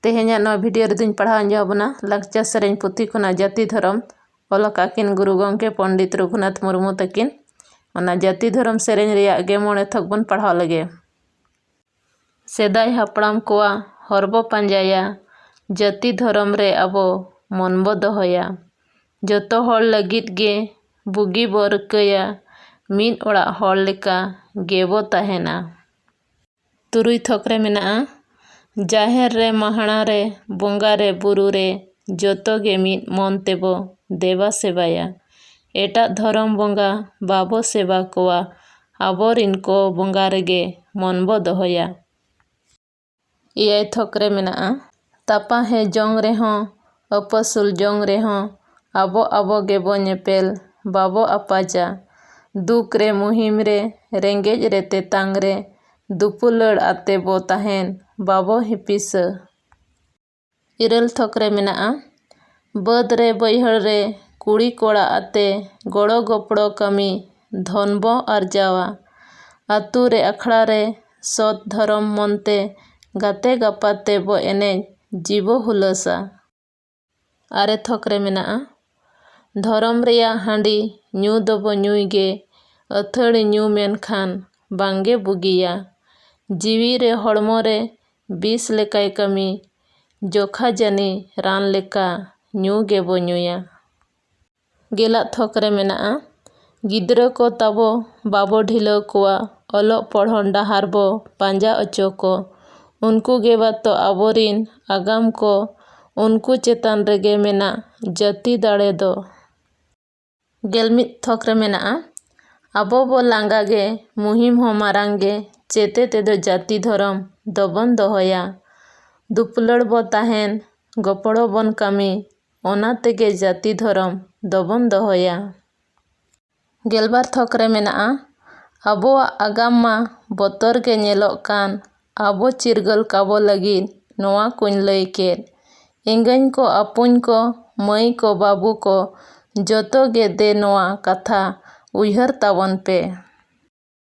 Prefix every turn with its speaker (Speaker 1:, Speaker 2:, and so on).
Speaker 1: तेहेᱧाग नवा भिडियो रेदुᱧ पढ़ाव अंजोबना लाकचार सेरेñ पुथी खुना जाति धर्म ऑल काकिन गुरु गंके पंडित रघुनाथ मुर्मू तकिन ओना जाति धर्म सेरेñ रेयाग गे मोणे थक बन पढ़ाव लगे। सेदाय हापड़ाम कोआ हरबो पांजाया जाति धर्म रे आबो मनबो दोहया जतो हर लगित गे बुगी बो रिकाया मीद ओड़ा हर लेका गेबो ताहेना। तुरुई थक रे मेनाआ जाहेर रे महाणा रे बोंगा रे बुरु रे जतो गे मीद मन तेबो देवा सेवाया एटा धर्म बोंगा बाबो सेवा कोआ आबोरिन को बोंगा रेगे मनबो दोहया। इयाय थक रे मेनाआ तापा हे जंग रे हों अपासुल जंग रे हों आबो आबो गेबो ñेपेल बाबो अपाजा दुक रे मुहिम रे रेंगेज रे तेतांग रे दुपुलड़ आते बो ताहेन बाबो हिपिसा। इरल थक रे मेनाआ बद रे बैहड़ रे कुड़ी कोड़ा आते गड़ो गपड़ो कमी धन बो आरजावा आतु रे अखड़ा रे सत धर्म मनते गाते गापाते बो एनेज जीवो हुलसा। आरे थक रे मेनाआ धर्म रेया हांडी न्यू दबो न्यूई गे अथड़ी न्यू मेनखान बांगे बुगिया जीवी रे हड़मो रे बीस लेकाय कमी जोखा जानी रान लेका न्यू गेबो न्यूया। गेला थक रे मेनाआ गिद्रा को ताबो बाबो ढिलो कोआ अलोक पढ़न डाहार बो पांजा अचो को उनको गेबा तो आबोरिन आगाम को उनको चेतान रेगे मेना जाति दाड़े दो। गेलमित थक रे मेनाआ आबो बो लांगा गे मुहिम हो मारांगे चेते तेदो जाति धर्म दोबन दोहया दुपलड़ बो ताहेन गपड़ो बन कामी ओना तेगे जाति धर्म दोबन दोहया। गेलबार थक रे मेनाआ आबो आगाम मा बोतर गे ñेलोग कान आबो चिरगल काबो लगिन नोआ कुñ लई केद एंगेñ को आपुñ को मई को बाबू को जतो गे दे नोआ कथा उयहर ताबन पे।